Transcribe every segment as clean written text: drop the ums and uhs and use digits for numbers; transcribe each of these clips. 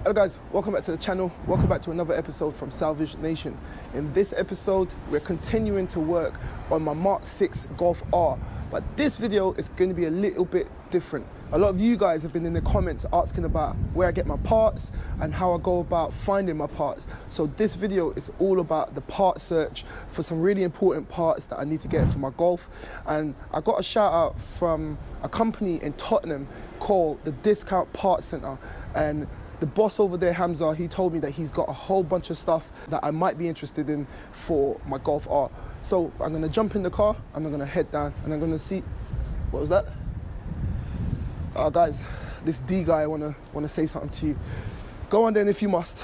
Hello guys, welcome back to the channel. Welcome back to another episode from Salvage Nation. In this episode, we're continuing to work on my Mark 6 Golf R, but this video is going to be a little bit different. A lot of you guys have been in the comments asking about where I get my parts and how I go about finding my parts. So this video is all about the part search for some really important parts that I need to get for my Golf. And I got a shout out from a company in Tottenham called the Discount Parts Centre. And the boss over there, Hamza, he told me that he's got a whole bunch of stuff that I might be interested in for my Golf R. So I'm gonna jump in the car and I'm gonna head down and I'm gonna see, what was that? Guys, this D guy wanna say something to you. Go on then if you must.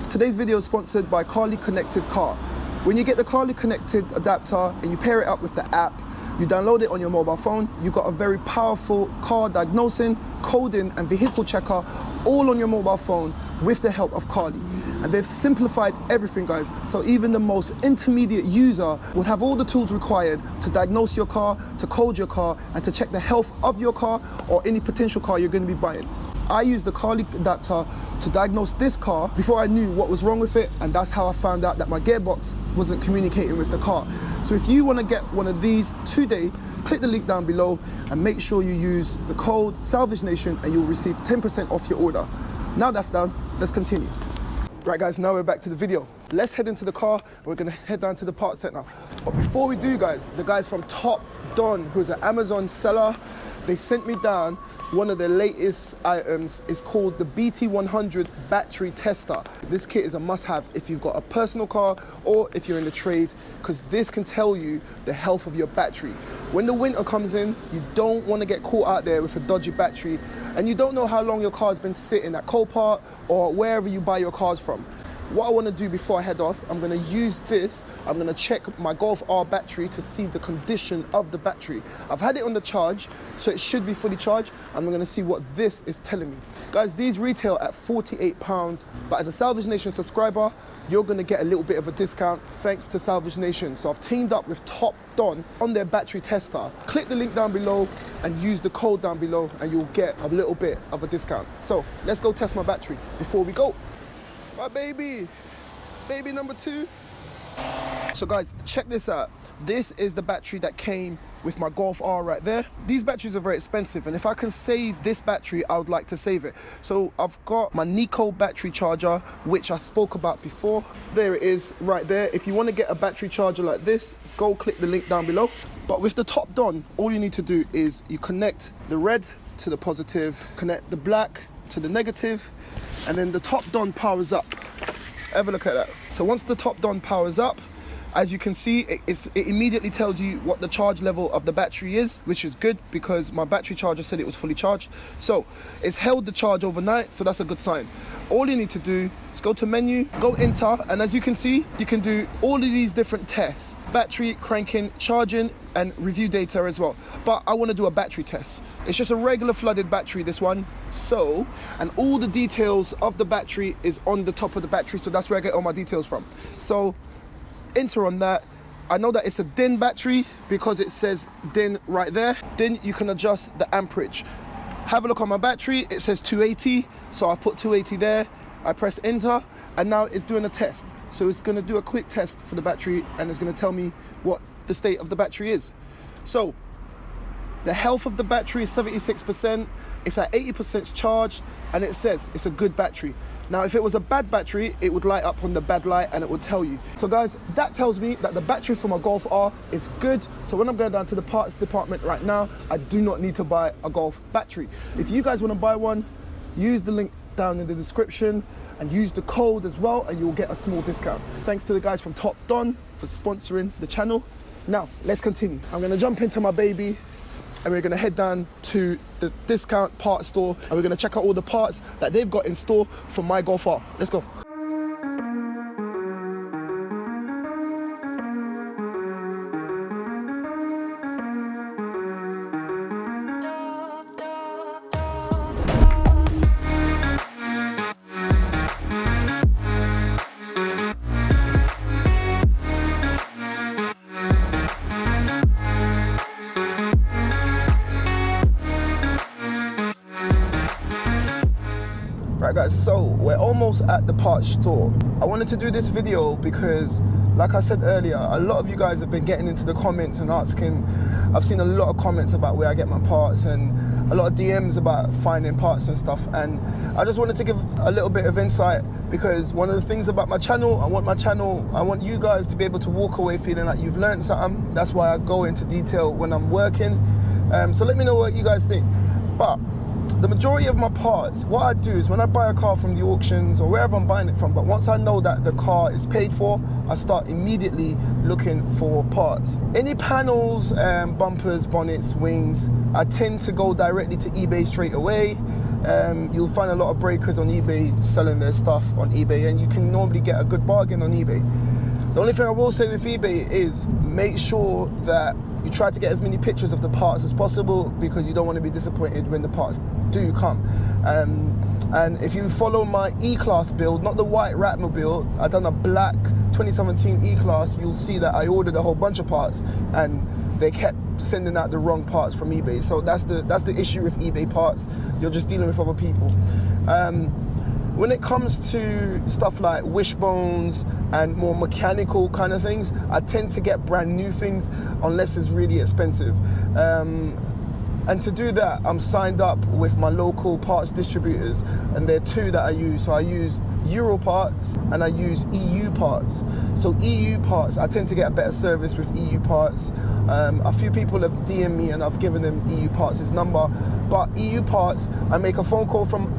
Today's video is sponsored by Carly Connected Car. When you get the Carly Connected adapter and you pair it up with the app, you download it on your mobile phone, you've got a very powerful car diagnosing, coding and vehicle checker all on your mobile phone with the help of Carly. And they've simplified everything, guys. So even the most intermediate user will have all the tools required to diagnose your car, to code your car, and to check the health of your car or any potential car you're going to be buying. I used the Carly adapter to diagnose this car before I knew what was wrong with it, and that's how I found out that my gearbox wasn't communicating with the car. So if you want to get one of these today, click the link down below and make sure you use the code Salvage Nation and you'll receive 10% off your order. Now that's done, let's continue. Right guys, now we're back to the video. Let's head into the car and we're gonna head down to the parts center. But before we do, guys, the guys from Top Don, who's an Amazon seller, they sent me down one of their latest items. It's called the BT100 battery tester. This kit is a must-have if you've got a personal car or if you're in the trade, because this can tell you the health of your battery. When the winter comes in, you don't want to get caught out there with a dodgy battery and you don't know how long your car's been sitting at COPART or wherever you buy your cars from. What I want to do before I head off, I'm going to use this. I'm going to check my Golf R battery to see the condition of the battery. I've had it on the charge, so it should be fully charged. I'm going to see what this is telling me. Guys, these retail at £48, but as a Salvage Nation subscriber, you're going to get a little bit of a discount thanks to Salvage Nation. So I've teamed up with Top Don on their battery tester. Click the link down below and use the code down below and you'll get a little bit of a discount. So let's go test my battery before we go. My baby number 2. So guys, check this out. This is the battery that came with my Golf R right there. These batteries are very expensive, and if I can save this battery, I would like to save it. So I've got my Nico battery charger, which I spoke about before. There it is right there. If you want to get a battery charger like this, go click the link down below. But with the Top Don, all you need to do is you connect the red to the positive, connect the black to the negative, and then the Top Don powers up. Have a look at that. So once the Top Don powers up, as you can see, it immediately tells you what the charge level of the battery is, which is good because my battery charger said it was fully charged. So it's held the charge overnight, so that's a good sign. All you need to do is go to menu, go enter, and as you can see, you can do all of these different tests: battery, cranking, charging, and review data as well. But I want to do a battery test. It's just a regular flooded battery, this one. So, and all the details of the battery is on the top of the battery, so that's where I get all my details from. So enter on that. I know that it's a DIN battery because it says DIN right there. Then you can adjust the amperage. Have a look on my battery, it says 280, so I've put 280 there. I press enter, and now it's doing a test. So it's gonna do a quick test for the battery, and it's gonna tell me what the state of the battery is. So the health of the battery is 76%, it's at 80% charged, and it says it's a good battery. Now, if it was a bad battery, it would light up on the bad light and it would tell you. So guys, that tells me that the battery for my Golf R is good. So when I'm going down to the parts department right now, I do not need to buy a Golf battery. If you guys want to buy one, use the link down in the description and use the code as well, and you'll get a small discount. Thanks to the guys from Top Don for sponsoring the channel. Now, let's continue. I'm gonna jump into my baby and we're gonna head down to the discount part store and we're gonna check out all the parts that they've got in store for my Golf R. Let's go. Right guys, so we're almost at the parts store. I wanted to do this video because, like I said earlier, a lot of you guys have been getting into the comments and asking. I've seen a lot of comments about where I get my parts and a lot of DMs about finding parts and stuff, and I just wanted to give a little bit of insight, because one of the things about my channel, I want you guys to be able to walk away feeling like you've learned something. That's why I go into detail when I'm working. So let me know what you guys think. But the majority of my parts, what I do is when I buy a car from the auctions or wherever I'm buying it from, but once I know that the car is paid for, I start immediately looking for parts. Any panels, bumpers, bonnets, wings, I tend to go directly to eBay straight away. You'll find a lot of breakers on eBay selling their stuff on eBay, and you can normally get a good bargain on eBay. The only thing I will say with eBay is make sure that you try to get as many pictures of the parts as possible, because you don't want to be disappointed when the parts do come. And if you follow my E-Class build, not the white Ratmobile, I've done a black 2017 E-Class, you'll see that I ordered a whole bunch of parts and they kept sending out the wrong parts from eBay. So that's the issue with eBay parts. You're just dealing with other people. When it comes to stuff like wishbones and more mechanical kind of things, I tend to get brand new things unless it's really expensive. And to do that, I'm signed up with my local parts distributors, and there are two that I use. So I use Euro parts and I use EU parts. So EU parts, I tend to get a better service with EU parts. A few people have DM'd me and I've given them EU parts' number. But EU parts, I make a phone call from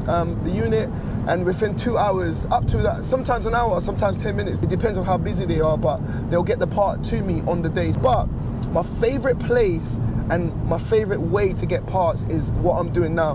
the unit, and within 2 hours, up to that, sometimes an hour, sometimes 10 minutes, it depends on how busy they are, but they'll get the part to me on the day. But my favorite place and my favorite way to get parts is what I'm doing now.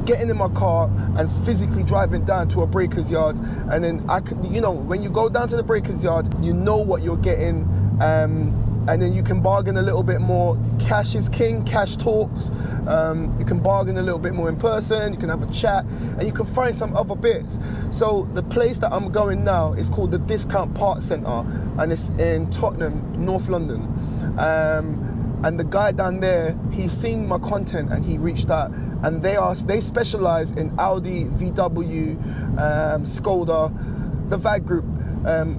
Getting in my car and physically driving down to a breaker's yard, and then when you go down to the breaker's yard, you know what you're getting, and then you can bargain a little bit more. Cash is king, cash talks. You can bargain a little bit more in person, you can have a chat, and you can find some other bits. So the place that I'm going now is called the Discount Parts Centre, and it's in Tottenham, North London. And the guy down there, he's seen my content and he reached out, and they specialize in Audi, VW, Skoda, the VAG group.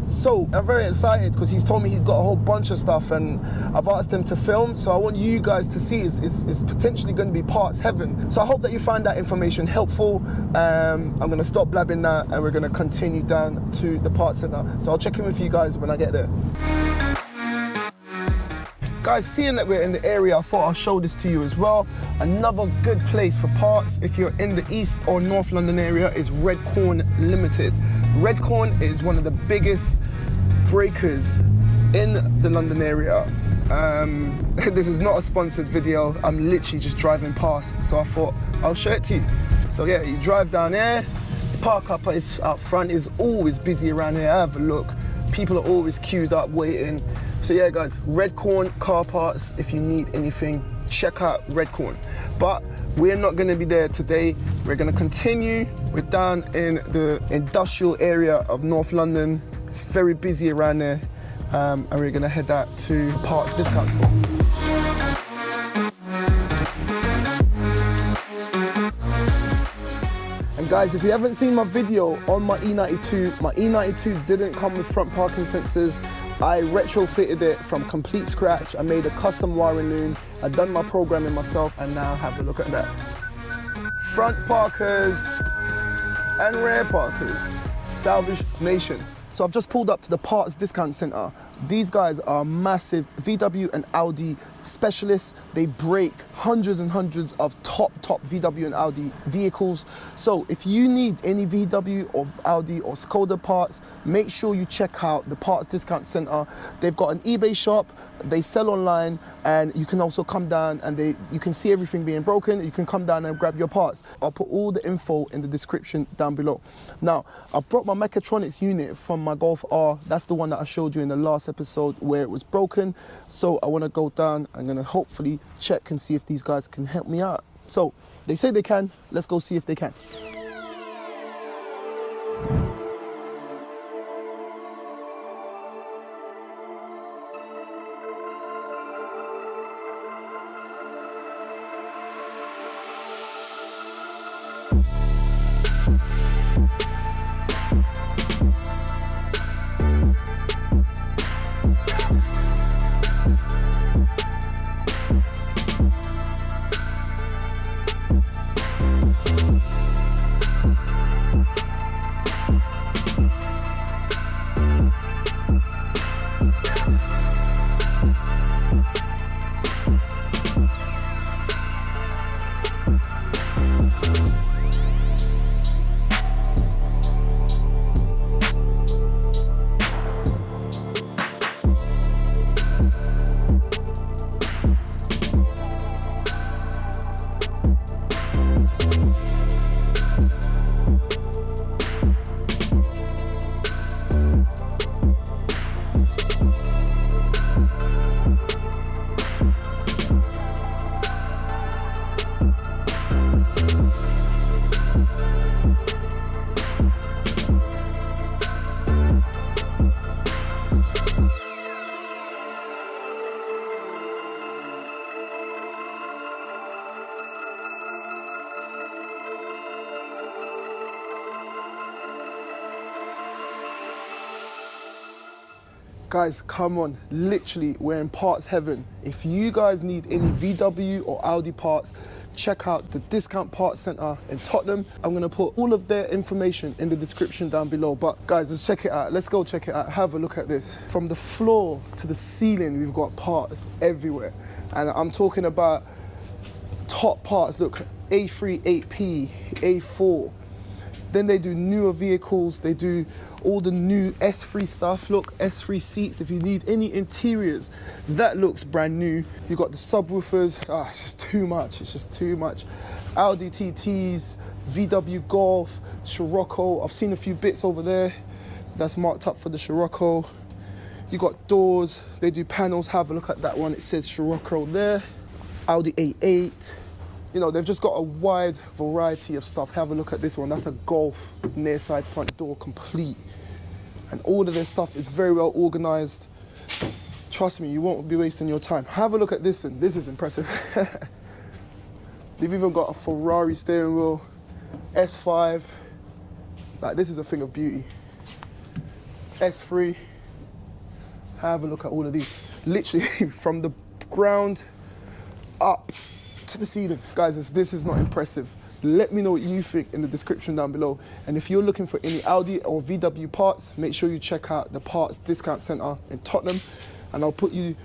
So I'm very excited because he's told me he's got a whole bunch of stuff, and I've asked him to film. So I want you guys to see it's potentially going to be parts heaven. So I hope that you find that information helpful. I'm going to stop blabbing now and we're going to continue down to the parts center. So I'll check in with you guys when I get there. Guys, seeing that we're in the area, I thought I'll show this to you as well. Another good place for parts if you're in the East or North London area is Redcorn Limited. Redcorn is one of the biggest breakers in the London area. This is not a sponsored video, I'm literally just driving past, so I thought I'll show it to you. So yeah, you drive down here, park up out front is always busy around here. Have a look, people are always queued up waiting. So yeah guys, Redcorn car parts, if you need anything, check out Redcorn. But we're not gonna be there today. We're gonna continue. We're down in the industrial area of North London. It's very busy around there. And we're gonna head out to Parts Discount Store. And guys, if you haven't seen my video on my E92 didn't come with front parking sensors. I retrofitted it from complete scratch. I made a custom wiring loom. I've done my programming myself, and now have a look at that. Front parkers and rear parkers, Salvage Nation. So I've just pulled up to the Parts Discount Centre. These guys are massive VW and Audi specialists. They break hundreds and hundreds of top VW and Audi vehicles. So if you need any VW or Audi or Skoda parts, make sure you check out the Parts Discount Centre. They've got an eBay shop, they sell online, and you can also come down and you can see everything being broken. You can come down and grab your parts. I'll put all the info in the description down below. Now, I've brought my Mechatronics unit from my Golf R. That's the one that I showed you in the last episode where it was broken. So I want to go down. I'm going to hopefully check and see if these guys can help me out. So they say they can. Let's go see if they can. Guys, come on, literally, we're in parts heaven. If you guys need any VW or Audi parts, check out the Discount Parts Centre in Tottenham. I'm gonna put all of their information in the description down below. But guys, let's check it out. Let's go check it out. Have a look at this. From the floor to the ceiling, we've got parts everywhere. And I'm talking about top parts. Look, A3, 8P, A4. Then they do newer vehicles. They do all the new S3 stuff. Look, S3 seats. If you need any interiors, that looks brand new. You got the subwoofers. It's just too much. It's just too much. Audi TTs, VW Golf, Scirocco. I've seen a few bits over there that's marked up for the Scirocco. You got doors. They do panels. Have a look at that one. It says Scirocco there. Audi A8. You know, they've just got a wide variety of stuff. Have a look at this one. That's a Golf near side front door complete. And all of their stuff is very well organized. Trust me, you won't be wasting your time. Have a look at this, and this is impressive. They've even got a Ferrari steering wheel, S5. Like, this is a thing of beauty. S3. Have a look at all of these. Literally from the ground up to the ceiling. Guys, if this is not impressive, let me know what you think in the description down below. And if you're looking for any Audi or VW parts, make sure you check out the Parts Discount Centre in Tottenham. And I'll put you,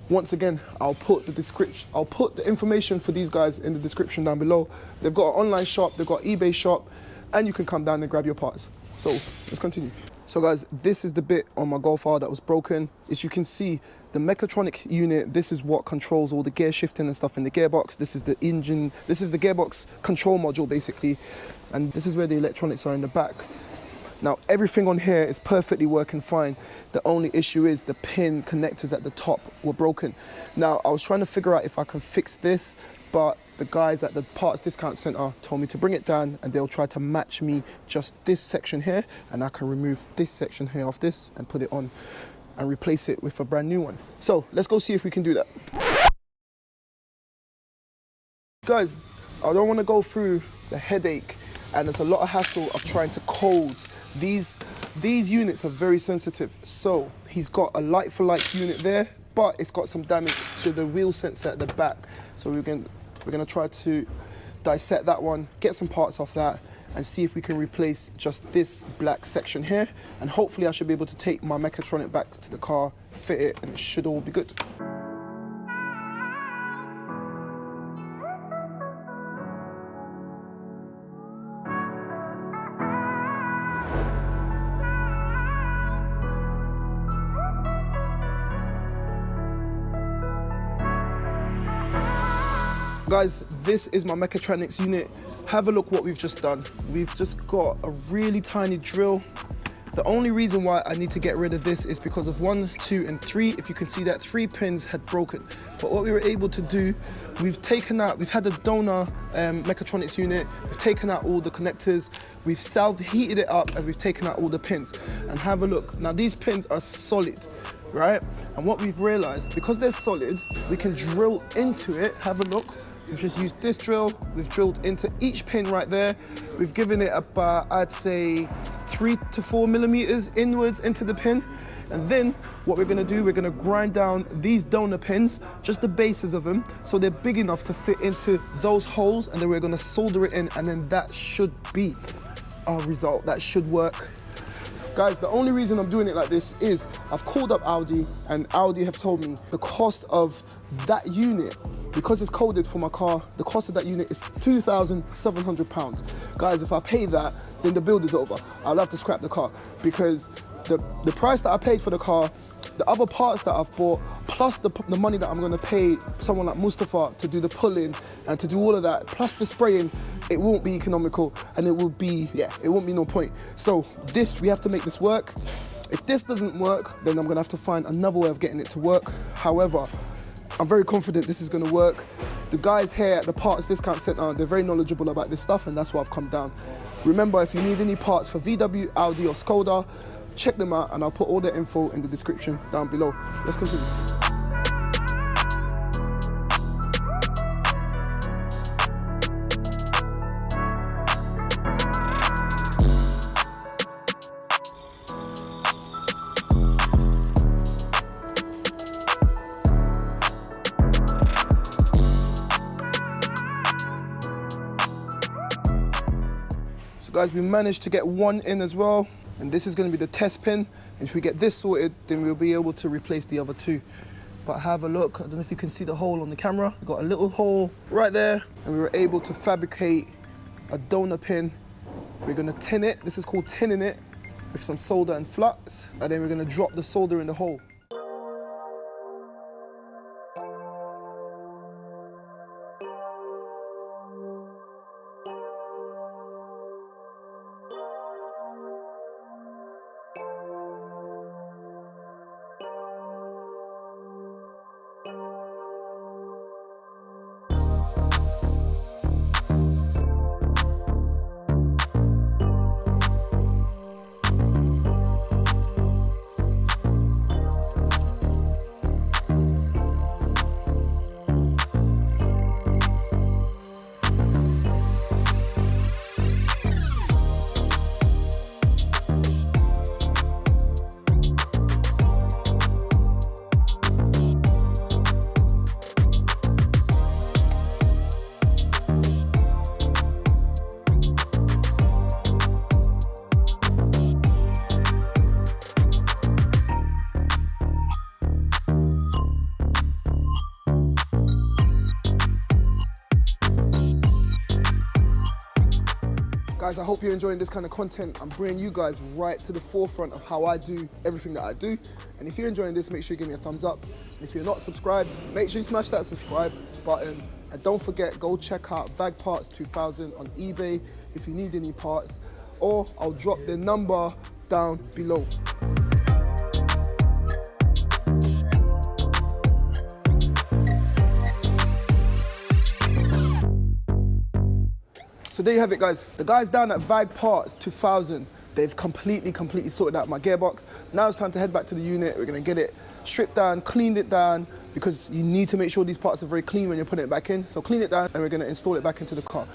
once again, I'll put the information for these guys in the description down below. They've got an online shop, they've got eBay shop, and you can come down and grab your parts. So let's continue. So guys, this is the bit on my Golf R that was broken. As you can see, the Mechatronic unit, this is what controls all the gear shifting and stuff in the gearbox. This is the engine, this is the gearbox control module basically. And this is where the electronics are in the back. Now, everything on here is perfectly working fine. The only issue is the pin connectors at the top were broken. Now, I was trying to figure out if I can fix this, but the guys at the Parts Discount Centre told me to bring it down and they'll try to match me just this section here, and I can remove this section here off this and put it on and replace it with a brand new one. So let's go see if we can do that. Guys, I don't want to go through the headache, and it's a lot of hassle of trying to code. These units are very sensitive. So he's got a like for like unit there, but it's got some damage to the wheel sensor at the back. So we're gonna try to dissect that one, get some parts off that, and see if we can replace just this black section here. And hopefully I should be able to take my Mechatronic back to the car, fit it, and it should all be good. Guys, this is my Mechatronics unit. Have a look what we've just done. We've just got a really tiny drill. The only reason why I need to get rid of this is because of 1, 2, and 3. If you can see that 3 pins had broken. But what we were able to do, we've had a donor Mechatronics unit, we've taken out all the connectors, we've heated it up, and we've taken out all the pins. And have a look. Now these pins are solid, right? And what we've realized, because they're solid, we can drill into it. Have a look. We've just used this drill, we've drilled into each pin right there. We've given it about, I'd say, 3 to 4 millimeters inwards into the pin. And then what we're gonna do, we're gonna grind down these donor pins, just the bases of them, so they're big enough to fit into those holes, and then we're gonna solder it in, and then that should be our result. That should work. Guys, the only reason I'm doing it like this is I've called up Audi, and Audi have told me the cost of that unit, because it's coded for my car, the cost of that unit is £2,700. Guys, if I pay that, then the build is over. I'll have to scrap the car, because the price that I paid for the car, the other parts that I've bought, plus the money that I'm gonna pay someone like Mustafa to do the pulling and to do all of that, plus the spraying, it won't be economical, and it won't be no point. So we have to make this work. If this doesn't work, then I'm gonna have to find another way of getting it to work. However, I'm very confident this is gonna work. The guys here at the Parts Discount Centre, they're very knowledgeable about this stuff, and that's why I've come down. Remember, if you need any parts for VW, Audi, or Skoda, check them out, and I'll put all the info in the description down below. Let's continue. Guys, we managed to get one in as well, and this is going to be the test pin. If we get this sorted, then we'll be able to replace the other two. But have a look, I don't know if you can see the hole on the camera. We've got a little hole right there, and we were able to fabricate a donor pin. We're going to tin it, this is called tinning it, with some solder and flux, and then we're going to drop the solder in the hole. Guys, I hope you're enjoying this kind of content. I'm bringing you guys right to the forefront of how I do everything that I do. And if you're enjoying this, make sure you give me a thumbs up. And if you're not subscribed, make sure you smash that subscribe button. And don't forget, go check out VAG Parts 2000 on eBay if you need any parts, or I'll drop the number down below. So there you have it, guys. The guys down at VAG Parts 2000, they've completely sorted out my gearbox. Now it's time to head back to the unit. We're gonna get it stripped down, cleaned it down, because you need to make sure these parts are very clean when you're putting it back in. So clean it down, and we're gonna install it back into the car.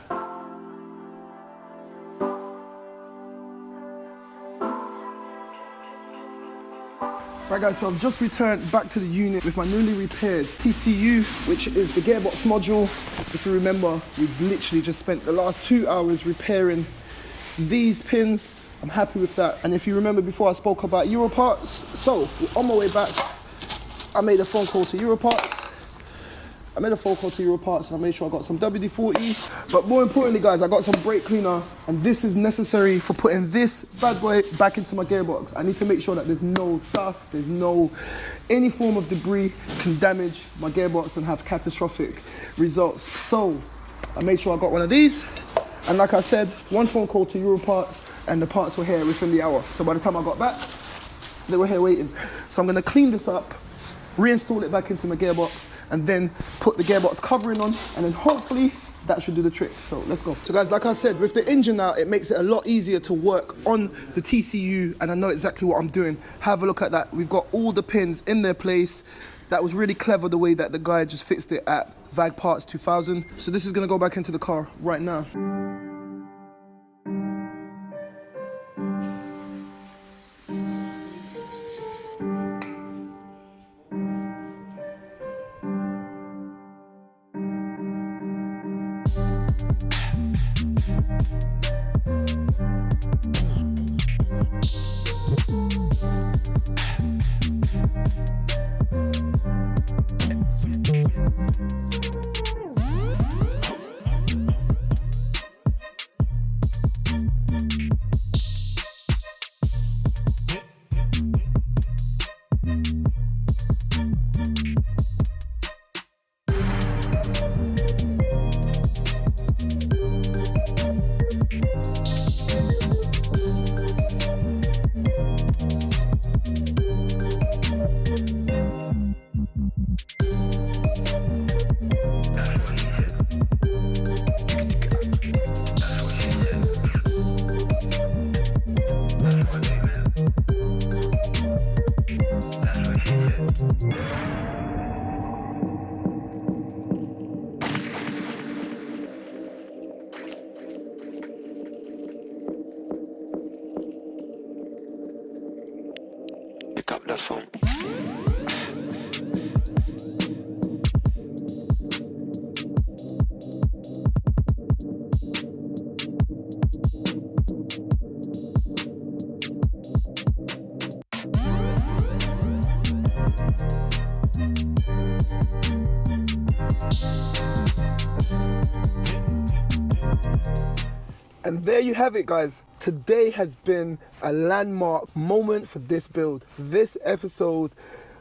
Right guys, so I've just returned back to the unit with my newly repaired TCU, which is the gearbox module. If you remember, we've literally just spent the last 2 hours repairing these pins. I'm happy with that. And if you remember before, I spoke about Euro parts. So on my way back, I made a phone call to Euro parts. and I made sure I got some WD-40. But more importantly, guys, I got some brake cleaner, and this is necessary for putting this bad boy back into my gearbox. I need to make sure that there's no dust, there's no any form of debris can damage my gearbox and have catastrophic results. So I made sure I got one of these, and like I said, one phone call to Euro parts, and the parts were here within the hour. So by the time I got back, they were here waiting. So I'm gonna clean this up, reinstall it back into my gearbox, and then put the gearbox covering on, and then hopefully that should do the trick. So let's go. So guys, like I said, with the engine out, it makes it a lot easier to work on the TCU, and I know exactly what I'm doing. Have a look at that. We've got all the pins in their place. That was really clever the way that the guy just fixed it at VAG Parts 2000. So this is gonna go back into the car right now. Pick up the phone. And there you have it, guys. Today has been a landmark moment for this build. This episode,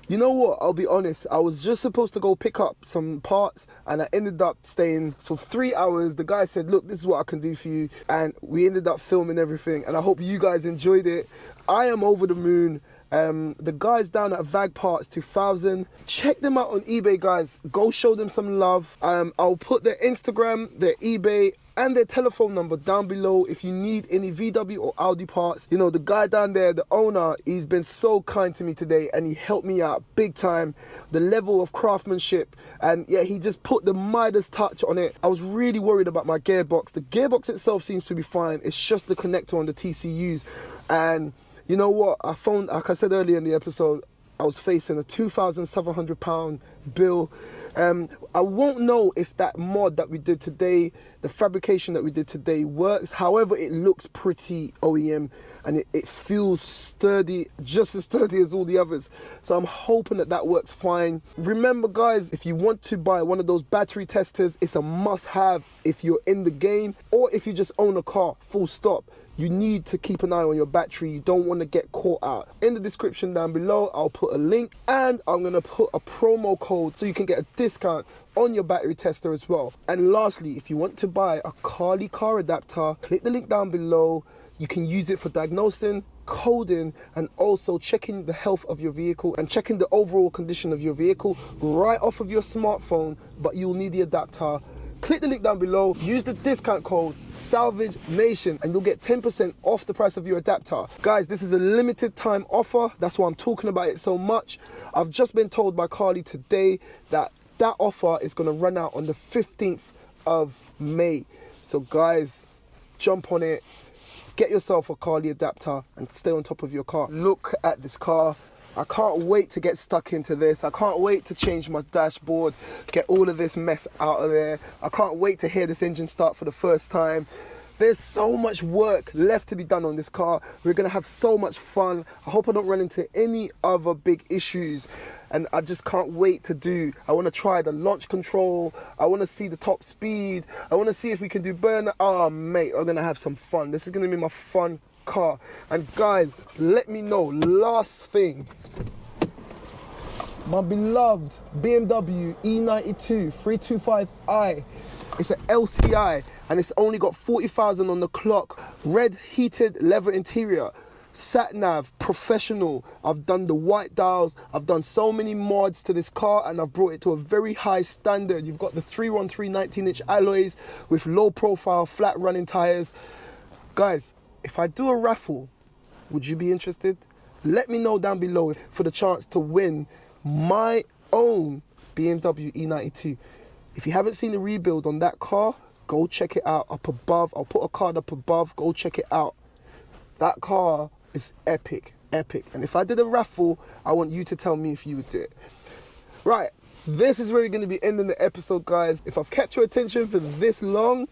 you know what, I'll be honest, I was just supposed to go pick up some parts and I ended up staying for 3 hours. The guy said, look, this is what I can do for you. And we ended up filming everything. And I hope you guys enjoyed it. I am over the moon. The guys down at VAG Parts 2000, check them out on eBay, guys. Go show them some love. I'll put their Instagram, their eBay, and their telephone number down below if you need any VW or Audi parts. You know, the guy down there, the owner, he's been so kind to me today and he helped me out big time. The level of craftsmanship, and yeah, he just put the Midas touch on it. I was really worried about my gearbox. The gearbox itself seems to be fine. It's just the connector on the TCUs. And you know what, I found, like I said earlier in the episode, I was facing a £2,700 bill. I won't know if that mod that we did today, the fabrication that we did today, works. However, it looks pretty OEM and it feels sturdy, just as sturdy as all the others. So I'm hoping that that works fine. Remember, guys, if you want to buy one of those battery testers, it's a must-have if you're in the game or if you just own a car, full stop. You need to keep an eye on your battery. You don't want to get caught out. In the description down below, I'll put a link and I'm going to put a promo code so you can get a discount on your battery tester as well. And lastly, if you want to buy a Carly car adapter, click the link down below. You can use it for diagnosing, coding, and also checking the health of your vehicle and checking the overall condition of your vehicle right off of your smartphone, but you'll need the adapter. Click the link down below, use the discount code Salvage Nation and you'll get 10% off the price of your adapter. Guys, this is a limited time offer. That's why I'm talking about it so much. I've just been told by Carly today that that offer is going to run out on the 15th of May. So guys, jump on it, get yourself a Carly adapter and stay on top of your car. Look at this car. I can't wait to get stuck into this. I can't wait to change my dashboard, get all of this mess out of there. I can't wait to hear this engine start for the first time. There's so much work left to be done on this car. We're gonna have so much fun. I hope I don't run into any other big issues. And I just can't wait to do. I wanna try the launch control. I wanna see the top speed. I wanna see if we can do burner. Oh mate, we're gonna have some fun. This is gonna be my fun car. And guys, let me know, last thing, my beloved BMW E92 325i. It's an LCI and it's only got 40,000 on the clock. Red heated leather interior, sat nav, professional. I've done the white dials. I've done so many mods to this car and I've brought it to a very high standard. You've got the 313 19-inch alloys with low profile, flat running tires. Guys, if I do a raffle, would you be interested? Let me know down below for the chance to win my own BMW E92. If you haven't seen the rebuild on that car, go check it out up above. I'll put a card up above, go check it out. That car is epic, epic. And if I did a raffle, I want you to tell me if you would do it. Right, this is where we're going to be ending the episode, guys. If I've kept your attention for this long,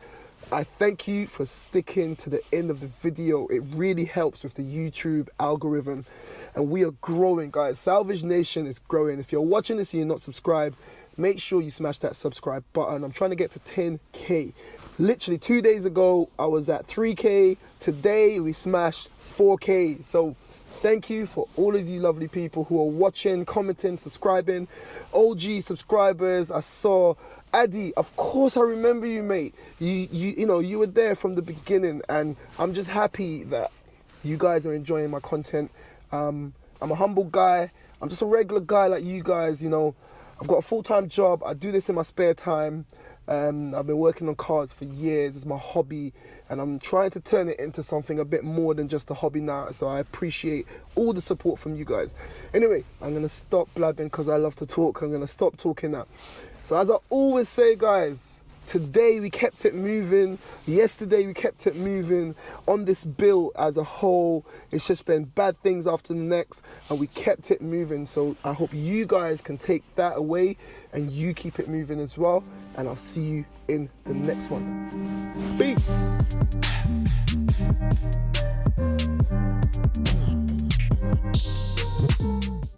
I thank you for sticking to the end of the video. It really helps with the YouTube algorithm. And we are growing, guys. Salvage Nation is growing. If you're watching this and you're not subscribed, make sure you smash that subscribe button. I'm trying to get to 10K. Literally 2 days ago, I was at 3K. Today, we smashed 4K. So thank you for all of you lovely people who are watching, commenting, subscribing. OG subscribers, I saw Addy, of course I remember you, mate. You know, you were there from the beginning and I'm just happy that you guys are enjoying my content. I'm a humble guy. I'm just a regular guy like you guys, you know. I've got a full-time job. I do this in my spare time. I've been working on cars for years. It's my hobby and I'm trying to turn it into something a bit more than just a hobby now. So I appreciate all the support from you guys. Anyway, I'm going to stop blabbing because I love to talk. I'm going to stop talking now. So as I always say, guys, today we kept it moving. Yesterday we kept it moving. On this build as a whole, it's just been bad things after the next and we kept it moving. So I hope you guys can take that away and you keep it moving as well. And I'll see you in the next one. Peace.